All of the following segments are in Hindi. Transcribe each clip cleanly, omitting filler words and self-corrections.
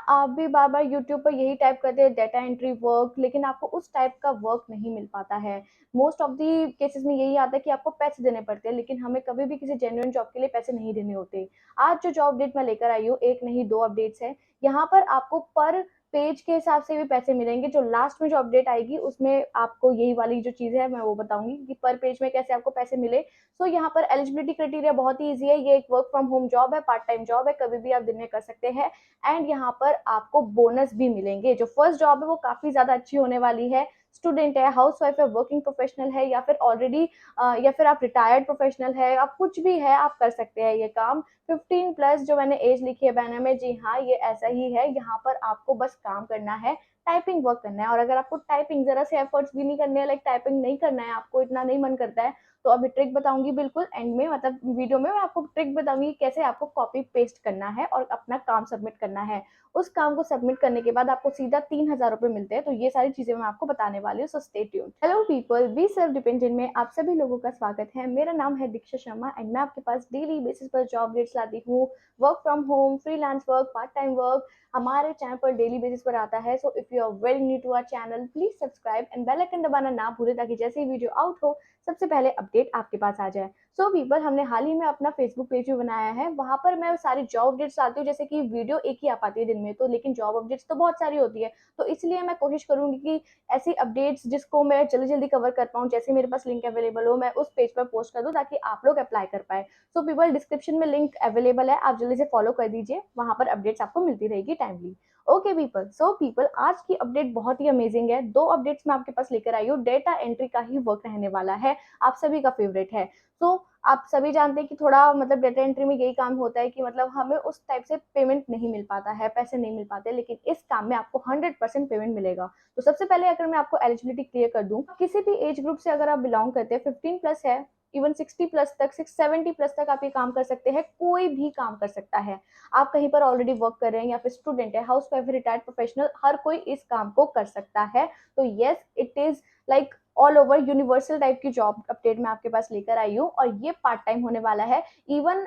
आप भी बार बार यूट्यूब पर यही टाइप करते हैं डेटा एंट्री वर्क, लेकिन आपको उस टाइप का वर्क नहीं मिल पाता है। मोस्ट ऑफ दी केसेस में यही आता है कि आपको पैसे देने पड़ते हैं, लेकिन हमें कभी भी किसी जेन्युइन जॉब के लिए पैसे नहीं देने होते। आज जो जॉब अपडेट मैं लेकर आई हूँ, एक नहीं दो अपडेट्स है। यहाँ पर आपको पर पेज के हिसाब से भी पैसे मिलेंगे। जो लास्ट में जो अपडेट आएगी उसमें आपको यही वाली जो चीज़ है मैं वो बताऊंगी कि पर पेज में कैसे आपको पैसे मिले। सो यहाँ पर एलिजिबिलिटी क्राइटेरिया बहुत ही ईजी है। ये एक वर्क फ्रॉम होम जॉब है, पार्ट टाइम जॉब है, कभी भी आप दिन में कर सकते हैं। एंड यहाँ पर आपको बोनस भी मिलेंगे। जो फर्स्ट जॉब है वो काफी ज्यादा अच्छी होने वाली है। स्टूडेंट है, हाउसवाइफ है, वर्किंग प्रोफेशनल है, या फिर ऑलरेडी या फिर आप रिटायर्ड प्रोफेशनल है, आप कुछ भी है आप कर सकते हैं ये काम। 15+ जो मैंने एज लिखी है बैनर में, जी हाँ ये ऐसा ही है। यहाँ पर आपको बस काम करना है, टाइपिंग वर्क करना है। और अगर आपको टाइपिंग जरा से एफर्ट्स भी नहीं करने हैं, लाइक टाइपिंग नहीं करना है, आपको इतना नहीं मन करता है, तो अभी ट्रिक बताऊंगी बिल्कुल एंड में, मतलब वीडियो में मैं आपको ट्रिक बताऊंगी कैसे आपको कॉपी पेस्ट करना है और अपना काम सबमिट करना है। उस काम को सबमिट करने के बाद आपको सीधा 3000 रुपए मिलते हैं। तो ये सारी चीजें मैं आपको बताने वाली हूँ, so stay tuned. Hello people, be self dependent में आप सभी लोगों का स्वागत है। मेरा नाम है दीक्षा शर्मा एंड मैं आपके पास डेली बेसिस पर जॉब अपडेट्स लाती हूँ। Work from home, freelance work, part time work हमारे चैनल पर डेली बेसिस पर आता है। So if you are very new to our channel, please subscribe and bell icon दबाना ना भूलें, ताकि जैसे ही वीडियो आउट हो सबसे पहले अपडेट आपके पास आ जाए। सो पीपल, हमने हाल ही में अपना फेसबुक पेज भी बनाया है। वहां पर मैं सारी जॉब अपडेट्स डालती हूँ। जैसे कि वीडियो एक ही आ पाती है दिन में तो, लेकिन जॉब अपडेट्स तो बहुत सारी होती है। तो इसलिए मैं कोशिश करूंगी कि ऐसी अपडेट्स जिसको मैं जल्दी जल्दी कवर कर पाऊँ, जैसे मेरे पास लिंक अवेलेबल हो, मैं उस पेज पर पोस्ट कर दूँ ताकि आप लोग अप्लाई कर पाए। सो पीपल, डिस्क्रिप्शन में लिंक अवेलेबल है, आप जल्दी से फॉलो कर दीजिए, वहां पर अपडेट्स आपको मिलती रहेगी timely. Okay people, so people, आज की अपडेट बहुत ही अमेजिंग है। दो अपडेट्स मैं आपके पास लेकर आई हूँ। डेटा एंट्री का ही वर्क रहने वाला है, आप सभी का फेवरेट है। सो आप सभी जानते हैं कि थोड़ा मतलब डेटा एंट्री में यही काम होता है कि मतलब हमें उस टाइप से पेमेंट नहीं मिल पाता है, पैसे नहीं मिल पाते, लेकिन इस काम में आपको 100% पेमेंट मिलेगा। तो सबसे पहले अगर मैं आपको एलिजिबिलिटी क्लियर कर दूं, किसी भी एज ग्रुप से अगर आप बिलोंग करते हैं, 15+ है, इवन 60+ तक, 670+ तक आप ये काम कर सकते हैं। कोई भी काम कर सकता है। आप कहीं पर ऑलरेडी वर्क कर रहे हैं या फिर स्टूडेंट है, हाउस वाइफ, रिटायर्ड प्रोफेशनल, हर कोई इस काम को कर सकता है। तो yes, it is like all over universal type की जॉब अपडेट मैं आपके पास लेकर आई हूँ, और ये पार्ट टाइम होने वाला है। इवन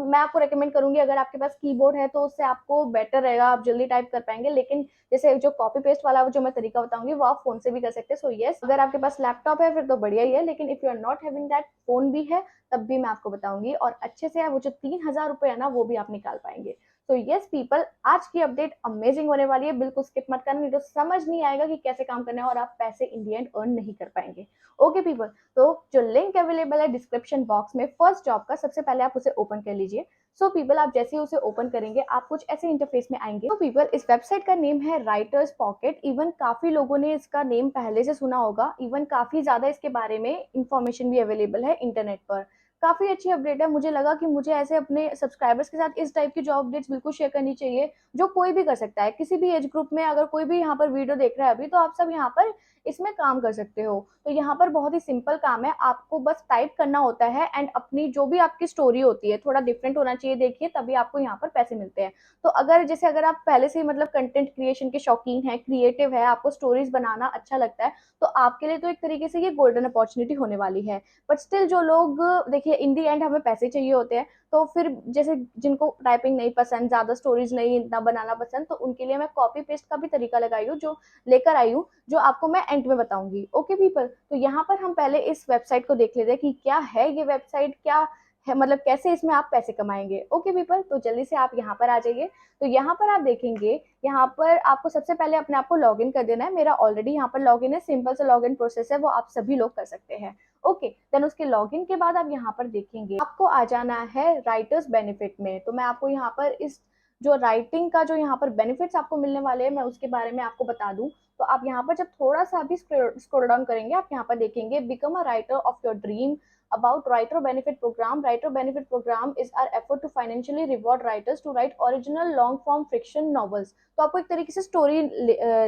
मैं आपको रेकमेंड करूंगी, अगर आपके पास कीबोर्ड है तो उससे आपको बेटर रहेगा, आप जल्दी टाइप कर पाएंगे। लेकिन जैसे जो कॉपी पेस्ट वाला जो मैं तरीका बताऊंगी वो आप फोन से भी कर सकते हैं। सो यस, अगर आपके पास लैपटॉप है फिर तो बढ़िया ही है, लेकिन if you are not having that, phone भी है, तब भी मैं आपको बताऊंगी, और अच्छे से वो जो 3000 रुपए है ना वो भी आप निकाल पाएंगे। तो यस पीपल, आज की अपडेट अमेजिंग होने वाली है, बिल्कुल स्किप मत करना, नहीं तो समझ नहीं आएगा कि कैसे काम करना है और आप पैसे इन दी एंड अर्न नहीं कर पाएंगे। ओके पीपल, तो जो लिंक अवेलेबल है डिस्क्रिप्शन बॉक्स में फर्स्ट जॉब का, सबसे पहले आप उसे ओपन कर लीजिए। सो पीपल, आप जैसे ही उसे ओपन करेंगे आप कुछ ऐसे इंटरफेस में आएंगे। तो पीपल, इस वेबसाइट का नेम है राइटर्स पॉकेट। इवन काफी लोगों ने इसका नेम पहले से सुना होगा, इवन काफी ज्यादा इसके बारे में इंफॉर्मेशन भी अवेलेबल है इंटरनेट पर। काफी अच्छी अपडेट है। मुझे लगा कि मुझे ऐसे अपने सब्सक्राइबर्स के साथ इस टाइप की जॉब अपडेट्स बिल्कुल शेयर करनी चाहिए, जो कोई भी कर सकता है, किसी भी एज ग्रुप में। अगर कोई भी यहाँ पर वीडियो देख रहा है अभी, तो आप सब यहाँ पर इसमें काम कर सकते हो। तो यहाँ पर बहुत ही सिंपल काम है, आपको बस टाइप करना होता है एंड अपनी जो भी आपकी स्टोरी होती है, थोड़ा डिफरेंट होना चाहिए देखिए, तभी आपको यहाँ पर पैसे मिलते हैं। तो अगर जैसे अगर आप पहले से ही मतलब कंटेंट क्रिएशन के शौकीन है, क्रिएटिव है, आपको स्टोरीज बनाना अच्छा लगता है, तो आपके लिए तो एक तरीके से ये गोल्डन अपॉर्चुनिटी होने वाली है। बट स्टिल जो लोग, देखिए इन दी एंड हमें पैसे चाहिए होते हैं, तो फिर जैसे जिनको टाइपिंग नहीं पसंद, ज्यादा स्टोरीज नहीं इतना बनाना पसंद, तो उनके लिए मैं कॉपी पेस्ट का भी तरीका लगाई हूँ, जो लेकर आई हूँ, जो आपको मैं एंड में बताऊंगी। ओके पीपल, तो यहाँ पर हम पहले इस वेबसाइट को देख लेते हैं कि क्या है ये वेबसाइट, क्या है, मतलब कैसे इसमें आप पैसे कमाएंगे। ओके पीपल, तो जल्दी से आप यहाँ पर आ जाइए। तो यहाँ पर आप देखेंगे, यहाँ पर आपको सबसे पहले अपने आप को लॉग इन कर देना है। मेरा ऑलरेडी यहाँ पर लॉग इन है, सिंपल सा लॉग इन प्रोसेस है, वो आप सभी लोग कर सकते हैं। ओके, देन उसके लॉगिन के बाद आप यहाँ पर देखेंगे, आपको आ जाना है राइटर्स बेनिफिट में। तो मैं आपको यहाँ पर इस जो राइटिंग का जो यहाँ पर बेनिफिट्स आपको मिलने वाले हैं, मैं उसके बारे में आपको बता दूं। तो आप यहाँ पर जब थोड़ा सा भी स्क्रॉल डाउन करेंगे, आप यहाँ पर देखेंगे become a writer of your dream, about writer benefit program. Writer benefit program is our effort to financially reward writers to write original long form fiction novels. तो आपको एक तरीके से स्टोरी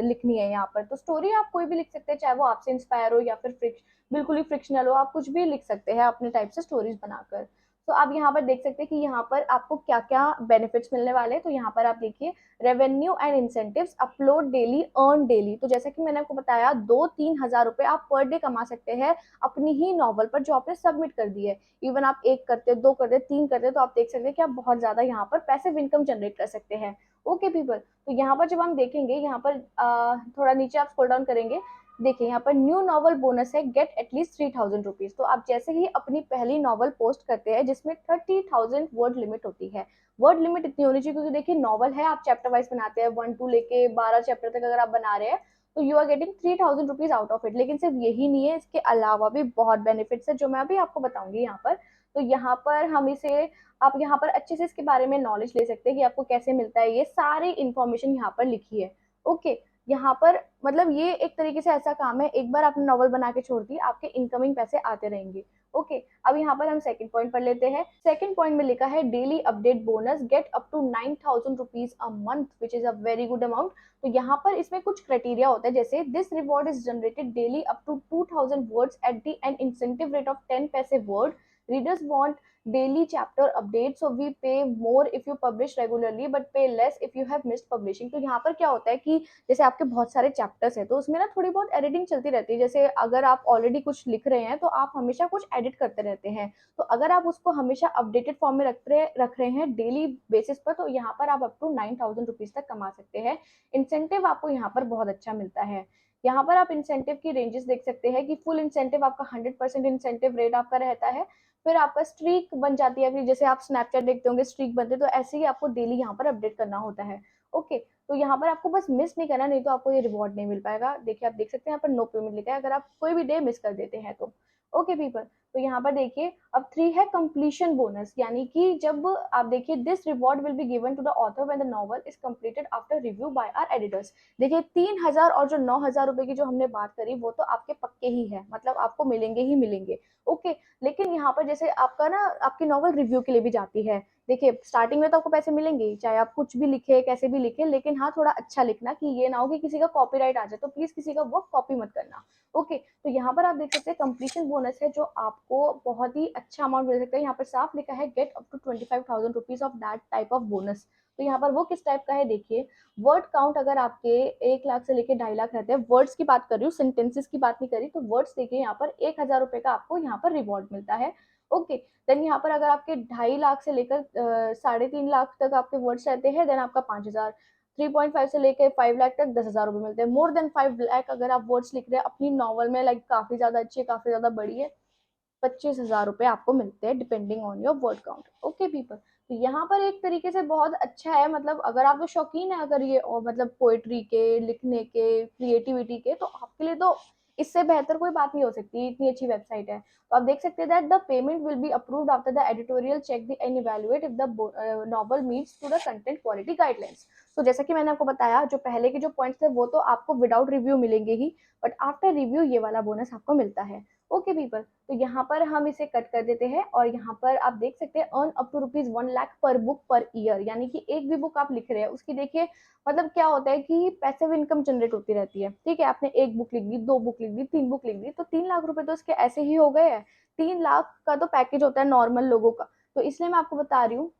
लिखनी है यहाँ पर। तो स्टोरी आप कोई भी लिख सकते हैं, चाहे वो आपसे इंस्पायर हो या फिर बिल्कुल ही फ्रिक्शनल हो, आप कुछ भी लिख सकते हैं अपने टाइप से स्टोरीज बनाकर। तो आप यहाँ पर देख सकते हैं कि यहाँ पर आपको क्या क्या बेनिफिट्स मिलने वाले हैं। तो यहाँ पर आप देखिए, revenue and incentives, upload daily, earn daily. तो जैसा कि मैंने आपको बताया, 2-3 हजार रुपए आप पर डे कमा सकते हैं अपनी ही नॉवल पर जो आपने सबमिट कर दी है। इवन आप 1 करते, 2 करते, 3 करते, तो आप देख सकते हैं कि आप बहुत ज्यादा यहाँ पर पैसिव इनकम जनरेट कर सकते हैं। ओके पीपल, तो यहाँ पर जब हम देखेंगे, यहाँ पर थोड़ा नीचे आप स्क्रॉल डाउन करेंगे, देखिए यहाँ पर न्यू नॉवल बोनस है, गेट एटलीस्ट 3000 रुपीज। तो आप जैसे ही अपनी पहली नॉवल पोस्ट करते हैं जिसमें 30,000 वर्ड लिमिट होती है, वर्ड लिमिट इतनी होनी चाहिए क्योंकि देखिए नॉवल है, आप चैप्टर वाइज बनाते हैं, 1 2 लेके 12 चैप्टर तक अगर आप बना रहे हैं तो you are getting 3000 rupees out of it. लेकिन सिर्फ यही नहीं है, इसके अलावा भी बहुत बेनिफिट्स है जो मैं अभी आपको बताऊंगी यहाँ पर। तो यहाँ पर हम इसे, आप यहाँ पर अच्छे से इसके बारे में नॉलेज ले सकते हैं कि आपको कैसे मिलता है, ये सारी इंफॉर्मेशन यहाँ पर लिखी है। ओके, यहाँ पर मतलब ये एक तरीके से ऐसा काम है, एक बार आपने नॉवल बना के छोड़ दी, आपके इनकमिंग पैसे आते रहेंगे। ओके, अब यहाँ पर हम सेकंड पॉइंट पर लेते हैं। सेकंड पॉइंट में लिखा है daily update bonus, get up to 9,000 rupees a month, which is a very good amount. तो यहाँ पर इसमें कुछ क्राइटेरिया होता है, जैसे this reward is generated daily up to 2,000 words at the an incentive rate of 10 paise word. Readers want daily chapter updates, so we pay more if you publish regularly but pay less if you have missed publishing। तो यहाँ पर क्या होता है कि जैसे आपके बहुत सारे चैप्टर्स हैं तो उसमें ना थोड़ी बहुत एडिटिंग चलती रहती है। जैसे अगर आप ऑलरेडी कुछ लिख रहे हैं तो आप हमेशा कुछ एडिट करते रहते हैं, तो अगर आप उसको हमेशा अपडेटेड फॉर्म में रख रहे हैं डेली बेसिस पर, तो यहाँ पर आप अप टू 9,000 रुपीज तक कमा सकते हैं। इंसेंटिव आपको यहाँ पर बहुत अच्छा मिलता है। यहाँ पर आप इंसेंटिव की रेंजेस देख सकते हैं कि फुल इंसेंटिव आपका 100% इंसेंटिव रेट आपका रहता है। फिर आपका स्ट्रीक बन जाती है, फिर जैसे आप स्नैपचैट देखते होंगे स्ट्रीक बनते, तो ऐसे ही आपको डेली यहाँ पर अपडेट करना होता है। ओके, तो यहाँ पर आपको बस मिस नहीं करना, नहीं तो आपको ये रिवॉर्ड नहीं मिल पाएगा। देखिए आप देख सकते हैं यहाँ पर नो पेमेंट लिखा है अगर आप कोई भी डे मिस कर देते हैं तो। ओके पीपल, तो यहाँ पर देखिए अब 3 है कंप्लीशन बोनस, यानी कि जब आप देखिए this reward will be given to the author when the novel is completed after review by our editors. देखिए 3,000 और जो 9,000 रुपए की जो हमने बात करी वो तो आपके पक्के ही है, मतलब आपको मिलेंगे ही मिलेंगे। ओके, लेकिन यहाँ पर जैसे आपका ना, आपकी नॉवल रिव्यू के लिए भी जाती है। देखिए स्टार्टिंग में तो आपको पैसे मिलेंगे ही, चाहे आप कुछ भी लिखे कैसे भी लिखे, लेकिन हाँ थोड़ा अच्छा लिखना कि ये ना हो कि किसी का कॉपीराइट आ जाए, तो प्लीज किसी का वर्क कॉपी मत करना। ओके, तो यहाँ पर आप देख सकते हैं कंप्लीशन बोनस है जो आपको बहुत ही अच्छा अमाउंट मिल सकता है। यहाँ पर साफ लिखा है get up to 25,000 rupees of that type of bonus. तो यहाँ पर वो किस टाइप का है देखिए, वर्ड काउंट अगर आपके 1 लाख से लेके 2.5 लाख रहते हैं, वर्ड्स की बात कर रही हूँ, सेंटेंसेस की बात नहीं करी, तो वर्ड्स देखिए यहाँ पर 1,000 रुपए का आपको यहाँ पर रिवॉर्ड मिलता है। ओके, देन यहाँ पर अगर आपके 2.5 लाख से लेकर 3.5 लाख तक आपके वर्ड्स रहते हैं, देन आपका 5,000। 3.5 से लेकर 5 लाख तक 10,000 रुपए मिलते हैं। मोर देन 5 लाख अगर आप वर्ड्स लिख रहे हैं अपनी नॉवल में, लाइक काफी ज्यादा अच्छी है, काफी ज्यादा बड़ी है, 25,000 रुपए आपको मिलते हैं depending on your word count. Okay people, तो यहाँ पर एक तरीके से बहुत अच्छा है, मतलब अगर आप तो शौकीन है अगर ये और मतलब पोएट्री के, लिखने के, क्रिएटिविटी के, तो आपके लिए तो इससे बेहतर कोई बात नहीं हो सकती, इतनी अच्छी वेबसाइट है। तो आप देख सकते हैं that the payment will be approved after the editorial check the and evaluate if the novel meets to the content quality guidelines. तो जैसा कि मैंने आपको बताया, जो पहले के जो पॉइंट्स थे वो तो आपको विदाउट रिव्यू मिलेंगे ही, बट आफ्टर रिव्यू ये वाला बोनस आपको मिलता है। ओके पीपल, तो यहाँ पर हम इसे कट कर देते हैं और यहाँ पर आप देख सकते हैं अर्न अप टू ₹1 लाख पर बुक पर ईयर, यानी कि एक भी बुक आप लिख रहे हैं उसकी देखिए, मतलब क्या होता है कि पैसिव इनकम जनरेट होती रहती है। ठीक है, आपने 1 बुक लिख दी, 2 बुक लिख दी, 3 बुक लिख दी, तो 3 लाख रुपए तो इसके ऐसे ही हो गए हैं। 3 लाख का तो पैकेज होता है नॉर्मल लोगों का। तो इसलिए मैं आपको बता रही हूँ,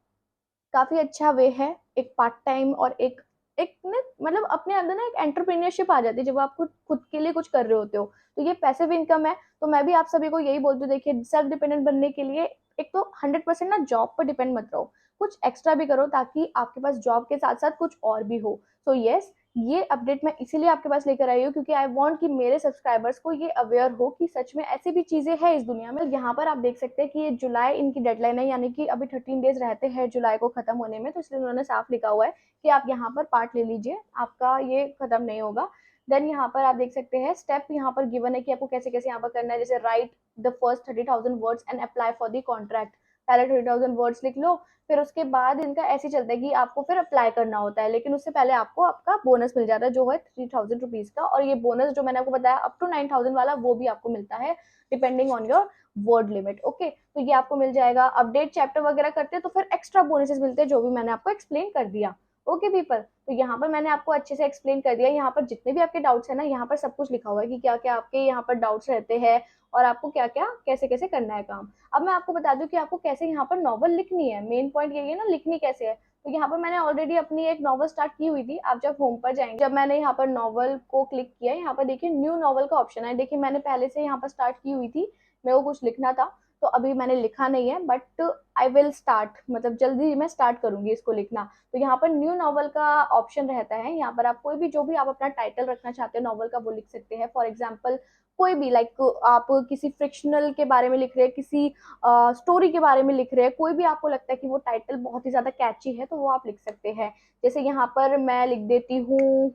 काफी अच्छा वे है, एक पार्ट टाइम और एक एक ना, मतलब अपने अंदर ना एक एंटरप्रेन्योरशिप आ जाती है जब आप खुद खुद के लिए कुछ कर रहे होते हो। तो ये पैसिव इनकम है। तो मैं भी आप सभी को यही बोलती हूँ, देखिए सेल्फ डिपेंडेंट बनने के लिए एक तो 100% ना जॉब पर डिपेंड मत रहो, कुछ एक्स्ट्रा भी करो ताकि आपके पास जॉब के साथ साथ कुछ और भी हो। सो यस, ये अपडेट मैं इसीलिए आपके पास लेकर आई हूँ क्योंकि आई वांट कि मेरे सब्सक्राइबर्स को ये अवेयर हो कि सच में ऐसी भी चीजें हैं इस दुनिया में। यहाँ पर आप देख सकते हैं कि ये जुलाई इनकी डेडलाइन है, यानी कि अभी 13 डेज रहते हैं जुलाई को खत्म होने में, तो इसलिए उन्होंने साफ लिखा हुआ है कि आप यहाँ पर पार्ट ले लीजिए, आपका ये खत्म नहीं होगा। देन यहाँ पर आप देख सकते हैं स्टेप यहाँ पर गिवन है कि आपको कैसे कैसे यहाँ पर करना है, जैसे right the first 30,000 words and apply for the contract. पहले 30,000 वर्ड्स लिख लो, फिर उसके बाद इनका ऐसे चलता है कि आपको फिर अप्लाई करना होता है, लेकिन उससे पहले आपको आपका बोनस मिल जाता है जो है 3,000 रुपीज का। और ये बोनस जो मैंने आपको बताया अप टू 9,000 वाला, वो भी आपको मिलता है depending on your word limit. Okay, तो ये आपको मिल जाएगा। अपडेट चैप्टर वगैरह करते हैं तो फिर एक्स्ट्रा बोनसेस मिलते हैं जो भी मैंने आपको एक्सप्लेन कर दिया। ओके पीपल, तो यहाँ पर मैंने आपको अच्छे से एक्सप्लेन कर दिया। यहाँ पर जितने भी आपके डाउट्स है ना, यहाँ पर सब कुछ लिखा हुआ है कि क्या क्या आपके यहाँ पर डाउट्स रहते हैं और आपको क्या क्या कैसे कैसे करना है काम। अब मैं आपको बता दूं कि आपको कैसे यहाँ पर नॉवल लिखनी है। मेन पॉइंट यही है ना, लिखनी कैसे है। तो यहाँ पर मैंने ऑलरेडी अपनी एक नॉवल स्टार्ट की हुई थी। आप जब होम पर जाएंगे, जब मैंने यहाँ पर नॉवल को क्लिक किया, यहाँ पर देखिए न्यू नॉवल का ऑप्शन है। देखिए मैंने पहले से यहाँ पर स्टार्ट की हुई थी, मेरे को कुछ लिखना था, तो अभी मैंने लिखा नहीं है, बट आई विल स्टार्ट, मतलब जल्दी मैं स्टार्ट करूंगी इसको लिखना। तो यहाँ पर न्यू नॉवल का ऑप्शन रहता है। यहाँ पर आप कोई भी, जो भी आप अपना टाइटल रखना चाहते हो नॉवल का, वो लिख सकते हैं। फॉर एग्जाम्पल कोई भी, लाइक आप किसी फ्रिक्शनल के बारे में लिख रहे हैं, किसी स्टोरी के बारे में लिख रहे हैं, कोई भी आपको लगता है कि वो टाइटल बहुत ही ज्यादा कैची है, तो वो आप लिख सकते हैं। जैसे यहाँ पर मैं लिख देती हूँ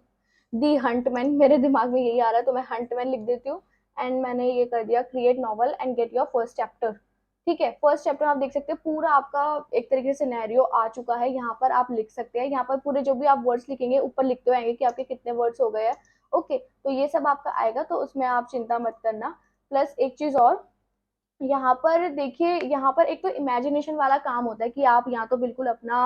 दी हंटमैन, मेरे दिमाग में यही आ रहा है तो मैं हंटमैन लिख देती हूँ। एंड मैंने ये कर दिया create novel and get your first chapter. ठीक है, फर्स्ट चैप्टर आप देख सकते हैं पूरा आपका एक तरीके से सिनेरियो आ चुका है। यहाँ पर आप लिख सकते हैं, यहाँ पर पूरे जो भी आप वर्ड्स लिखेंगे ऊपर लिखते हुए आएंगे कि आपके कितने वर्ड्स हो गए हैं। ओके, तो ये सब आपका आएगा, तो उसमें आप चिंता मत करना। प्लस एक चीज और, यहाँ पर देखिए, यहाँ पर एक तो इमेजिनेशन वाला काम होता है कि आप यहाँ तो बिल्कुल अपना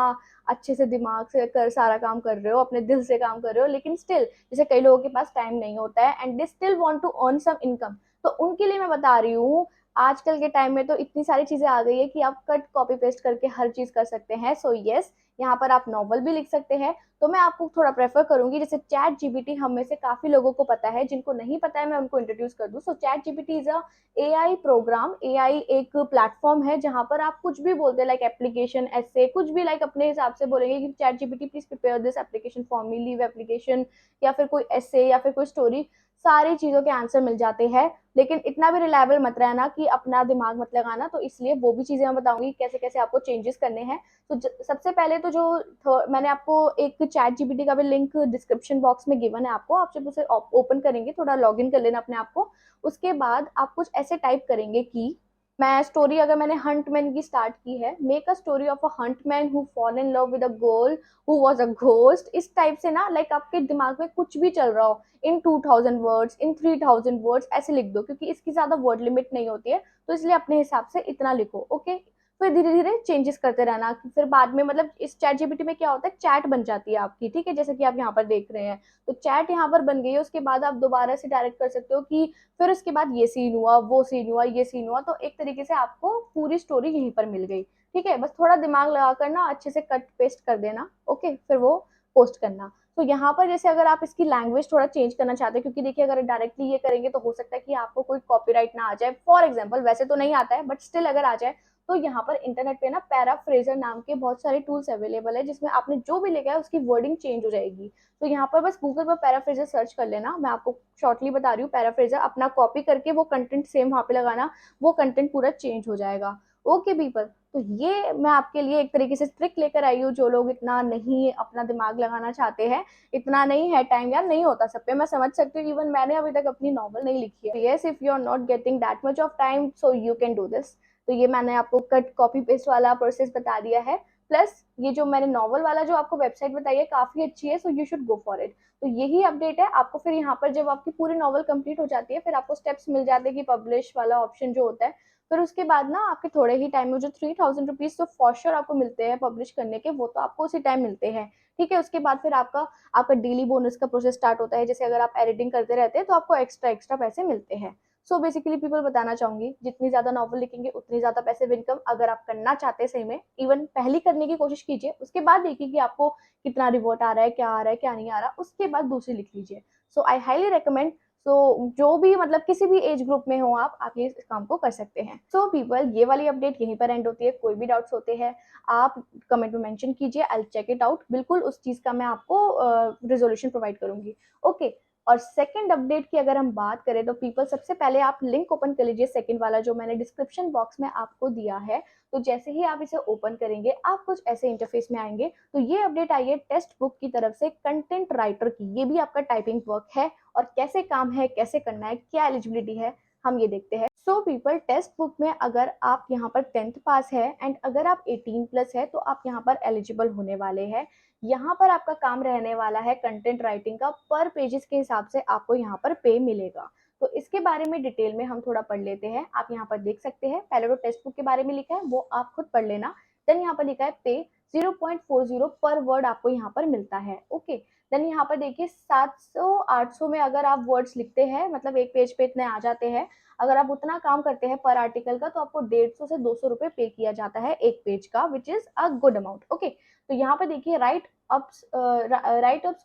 अच्छे से दिमाग से कर सारा काम कर रहे हो, अपने दिल से काम कर रहे हो, लेकिन स्टिल जैसे कई लोगों के पास टाइम नहीं होता है and they still want to earn some income, तो उनके लिए मैं बता रही हूँ आजकल के टाइम में तो इतनी सारी चीजें आ गई है कि आप कट कॉपी पेस्ट करके हर चीज कर सकते हैं। सो यस, यहाँ पर आप नॉवल भी लिख सकते हैं। तो मैं आपको थोड़ा प्रेफर करूंगी, जैसे चैट जीपीटी हम में से काफी लोगों को पता है, जिनको नहीं पता है मैं उनको इंट्रोड्यूस कर दूं। So chat GPT is a AI program, AI एक प्लेटफॉर्म है जहां पर आप कुछ भी बोलते हैं, लाइक एप्लीकेशन, ऐसे कुछ भी, लाइक अपने हिसाब से बोलेंगे कि chat GPT please prepare this application for me, leave application, या फिर कोई ऐसे या फिर कोई स्टोरी, सारी चीजों के आंसर मिल जाते हैं। लेकिन इतना भी रिलायबल मत रहना कि अपना दिमाग मत लगाना, तो इसलिए वो भी चीजें मैं बताऊंगी कैसे कैसे आपको चेंजेस करने हैं। तो सबसे पहले तो जो मैंने आपको एक चैट जीपीटी का भी लिंक डिस्क्रिप्शन बॉक्स में गिवन है, आपको आप जब उसे ओपन करेंगे, थोड़ा लॉग इन कर लेना अपने आप को। उसके बाद आप कुछ ऐसे टाइप करेंगे कि मैं स्टोरी, अगर मैंने हंटमैन की स्टार्ट की है, make a story of a huntsman who fall in love with a girl who was a ghost, इस टाइप से ना, लाइक आपके दिमाग में कुछ भी चल रहा हो, इन 2000 वर्ड्स, इन 3000 वर्ड्स, ऐसे लिख दो, क्योंकि इसकी ज्यादा वर्ड लिमिट नहीं होती है, तो इसलिए अपने हिसाब से इतना लिखो। ओके, फिर धीरे धीरे चेंजेस करते रहना, फिर बाद में, मतलब इस चैट जीपीटी में क्या होता है, चैट बन जाती है आपकी, ठीक है, जैसे कि आप यहाँ पर देख रहे हैं। तो चैट यहाँ पर बन गई है, उसके बाद आप दोबारा से डायरेक्ट कर सकते हो कि फिर उसके बाद ये सीन हुआ, वो सीन हुआ, ये सीन हुआ, तो एक तरीके से आपको पूरी स्टोरी यहीं पर मिल गई। ठीक है, बस थोड़ा दिमाग लगा कर ना अच्छे से कट पेस्ट कर देना। ओके, फिर वो पोस्ट करना। तो यहाँ पर जैसे अगर आप इसकी लैंग्वेज थोड़ा चेंज करना चाहते हैं, क्योंकि देखिए अगर डायरेक्टली ये करेंगे तो हो सकता है कि आपको कोई कॉपीराइट ना आ जाए, फॉर एग्जाम्पल, वैसे तो नहीं आता है बट स्टिल अगर आ जाए, तो यहाँ पर इंटरनेट पे ना पैराफ्रेजर नाम के बहुत सारे टूल्स अवेलेबल है, जिसमें आपने जो भी लिखा है उसकी वर्डिंग चेंज हो जाएगी। तो यहाँ पर बस गूगल पर पैराफ्रेजर सर्च कर लेना, मैं आपको शॉर्टली बता रही हूँ, पैराफ्रेजर अपना कॉपी करके वो कंटेंट सेम वहां पे लगाना, वो कंटेंट पूरा चेंज हो जाएगा। ओके पीपल, तो ये मैं आपके लिए एक तरीके से ट्रिक लेकर आई हूँ। जो लोग इतना नहीं अपना दिमाग लगाना चाहते हैं, इतना नहीं है टाइम, यार नहीं होता सब पे, मैं समझ सकती हूँ, इवन मैंने अभी तक अपनी नॉवल नहीं लिखी है। Yes, if you are not getting that much of time, so you can do this. तो ये मैंने आपको कट कॉपी पेस्ट वाला प्रोसेस बता दिया है। प्लस ये जो मैंने नॉवल वाला जो आपको वेबसाइट बताई है काफी अच्छी है, so you should go for it. तो यही अपडेट है आपको। फिर यहाँ पर जब आपकी पूरी नॉवल कंप्लीट हो जाती है, फिर आपको स्टेप्स मिल जाते हैं कि पब्लिश वाला ऑप्शन जो होता है, फिर उसके बाद ना आपके थोड़े ही टाइम में जो 3000 रुपीज तो फॉर श्योर आपको मिलते हैं पब्लिश करने के, वो तो आपको उसी टाइम मिलते हैं। ठीक है, उसके बाद फिर आपका आपका डेली बोनस का प्रोसेस स्टार्ट होता है, जैसे अगर आप एडिटिंग करते रहते हैं तो आपको एक्स्ट्रा एक्स्ट्रा पैसे मिलते हैं। सो बेसिकली पीपल, बताना चाहूंगी, जितनी ज्यादा नॉवल लिखेंगे उतनी ज्यादा पैसे इनकम, अगर आप करना चाहते हैं सही में, इवन पहली करने की कोशिश कीजिए, उसके बाद देखिए कि आपको कितना रिवॉर्ड आ रहा है, क्या आ रहा है, क्या नहीं आ रहा, उसके बाद दूसरी लिख लीजिए। सो आई हाईली रिकमेंड। सो जो भी, मतलब किसी भी एज ग्रुप में हो आप ये इस काम को कर सकते हैं। सो पीपल, ये वाली अपडेट यहीं पर एंड होती है। कोई भी डाउट्स होते हैं आप कमेंट में मेंशन कीजिए, आई चेक इट आउट, बिल्कुल उस चीज का मैं आपको रिजोल्यूशन प्रोवाइड करूंगी। ओके, और सेकंड अपडेट की अगर हम बात करें तो पीपल, सबसे पहले आप लिंक ओपन कर लीजिए सेकंड वाला, जो मैंने डिस्क्रिप्शन बॉक्स में आपको दिया है। तो जैसे ही आप इसे ओपन करेंगे, आप कुछ ऐसे इंटरफेस में आएंगे। तो ये अपडेट आई है टेक्स्ट बुक की तरफ से कंटेंट राइटर की, ये भी आपका टाइपिंग वर्क है, और कैसे काम है, कैसे करना है, क्या एलिजिबिलिटी है, हम ये देखते हैं। सो पीपल, टेक्स्ट बुक में अगर आप यहाँ पर 10th पास है एंड अगर आप 18+ है, तो आप यहाँ पर एलिजिबल होने वाले हैं। यहाँ पर आपका काम रहने वाला है कंटेंट राइटिंग का, पर पेजेस के हिसाब से आपको यहाँ पर पे मिलेगा। तो इसके बारे में डिटेल में हम थोड़ा पढ़ लेते हैं। आप यहाँ पर देख सकते हैं, पहले तो टेक्स्ट बुक के बारे में लिखा है वो आप खुद पढ़ लेना। देन यहाँ पर लिखा है पे, 0.40 पर वर्ड आपको यहाँ पर मिलता है। ओके, देन यहाँ पर देखिए 700-800 में अगर आप वर्ड्स लिखते हैं, मतलब एक पेज पे इतने आ जाते हैं, अगर आप उतना काम करते हैं पर आर्टिकल का, तो आपको 150 से 200 रुपए पे किया जाता है एक पेज का, विच is a good amount. Okay, तो यहाँ पर देखिए राइट अप्स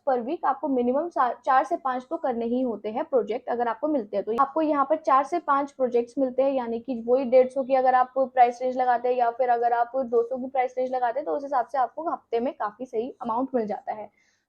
पर वीक आपको मिनिमम 4 से 5 तो करने ही होते हैं प्रोजेक्ट, अगर आपको मिलते हैं तो आपको यहाँ पर 4 से 5 प्रोजेक्ट्स मिलते हैं, यानी कि वही 150 की अगर आप प्राइस रेंज लगाते हैं या फिर अगर आप 200 की प्राइस रेंज लगाते हैं, तो उस हिसाब से आपको हफ्ते में काफी सही अमाउंट मिल जाता है।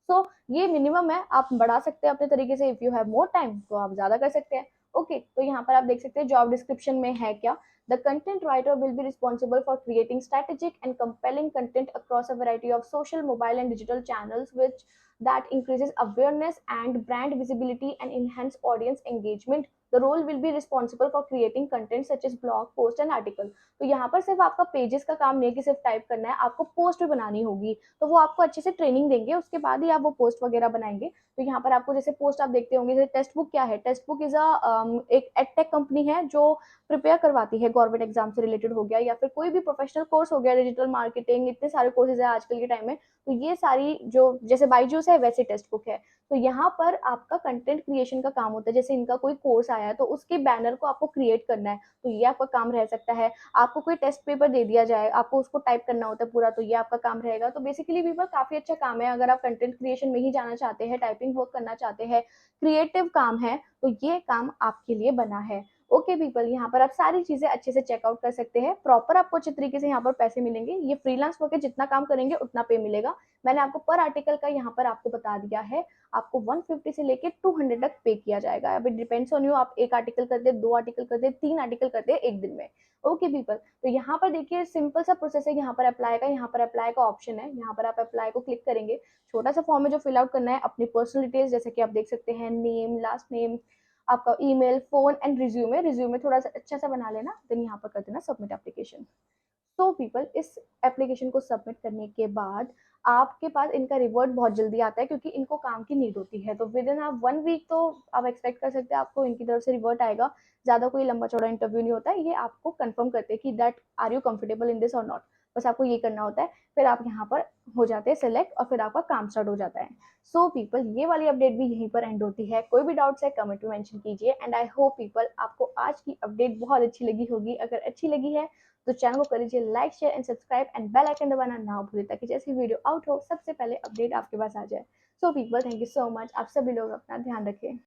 सो ये मिनिमम है, आप बढ़ा सकते हैं अपने तरीके से। If you have more time तो आप ज्यादा कर सकते हैं। ओके, तो यहाँ पर आप देख सकते हैं जॉब डिस्क्रिप्शन में है क्या। The content writer will be responsible for creating strategic and compelling content across a variety of social, mobile, and digital channels, which that increases awareness and brand visibility and enhance audience engagement. The role will be responsible for creating content such as blog, post, and article. तो यहाँ पर सिर्फ आपका पेजेस का काम नहीं है कि सिर्फ टाइप करना है, आपको पोस्ट भी बनानी होगी। तो वो आपको अच्छे से ट्रेनिंग देंगे, उसके बाद ही आप वो पोस्ट वगैरह बनाएंगे। तो यहाँ पर आपको जैसे पोस्ट आप देखते होंगे, जैसे टेक्स्ट बुक क्या है, टेक्स्ट बुक इज एक एडटेक कंपनी है जो प्रिपेयर करवाती है गवर्नमेंट एग्जाम से रिलेटेड हो गया, या फिर कोई भी प्रोफेशनल कोर्स हो गया, डिजिटल मार्केटिंग, इतने सारे कोर्सेज है आजकल के टाइम में। तो ये सारी जो जैसे बाईजूस है वैसे टेक्स्ट बुक है। तो यहाँ पर आपका कंटेंट क्रिएशन का काम होता है, जैसे इनका कोई कोर्स आया है तो उसके बैनर को आपको क्रिएट करना है, तो ये आपका काम रह सकता है। आपको कोई टेस्ट पेपर दे दिया जाए, आपको उसको टाइप करना होता है पूरा, तो ये आपका काम रहेगा। तो बेसिकली पीपल काफी अच्छा काम है, अगर आप कंटेंट क्रिएशन में ही जाना चाहते हैं, टाइपिंग वर्क करना चाहते हैं, क्रिएटिव काम है, तो ये काम आपके लिए बना है। ओके पीपल, यहाँ पर आप सारी चीजें अच्छे से चेकआउट कर सकते हैं, प्रॉपर आपको अच्छे तरीके से यहाँ पर पैसे मिलेंगे। ये फ्रीलांस वर्क है, जितना काम करेंगे उतना पे मिलेगा। मैंने आपको पर आर्टिकल का यहाँ पर आपको बता दिया है, आपको 150 से लेके 200 तक पे किया जाएगा। अब इट डिपेंड्स ऑन यू, आप एक आर्टिकल करते हैं, 2 आर्टिकल करते हैं, 3 आर्टिकल करते हैं एक दिन में। ओके पीपल, तो यहाँ पर देखिए सिंपल सा प्रोसेस है। यहाँ पर अप्लाई का, यहाँ पर अप्लाई का ऑप्शन है, यहाँ पर आप अप्लाई को क्लिक करेंगे। छोटा सा फॉर्म है जो फिल आउट करना है, अपनी पर्सनल डिटेल्स जैसे कि आप देख सकते हैं, नेम, लास्ट नेम, आपका email, phone and resume. Resume थोड़ा सा अच्छा सा बना लेना, देन यहाँ पर कर देना सबमिट एप्लीकेशन। तो पीपल, इस एप्लीकेशन को सबमिट करने के बाद आपके पास इनका रिवर्ट बहुत जल्दी आता है, क्योंकि इनको काम की नीड होती है। तो विद इन आप 1 वीक तो आप एक्सपेक्ट कर सकते हैं आपको इनकी तरफ से रिवर्ट आएगा। ज्यादा कोई लंबा चौड़ा इंटरव्यू नहीं होता है, ये आपको कंफर्म करते हैं कि that are you comfortable in this or not. बस आपको ये करना होता है, फिर आप यहाँ पर हो जाते हैं सिलेक्ट और फिर आपका काम स्टार्ट हो जाता है। सो पीपल, ये वाली अपडेट भी यहीं पर एंड होती है। कोई भी डाउट्स है कमेंट में मेंशन कीजिए। एंड आई होप पीपल आपको आज की अपडेट बहुत अच्छी लगी होगी। अगर अच्छी लगी है तो चैनल को कर लीजिए like, share and subscribe, and bell icon दबाना ना भूलें, ताकि जैसे वीडियो आउट हो सबसे पहले अपडेट आपके पास आ जाए। So people, thank you so much. आप सभी लोग अपना ध्यान रखें।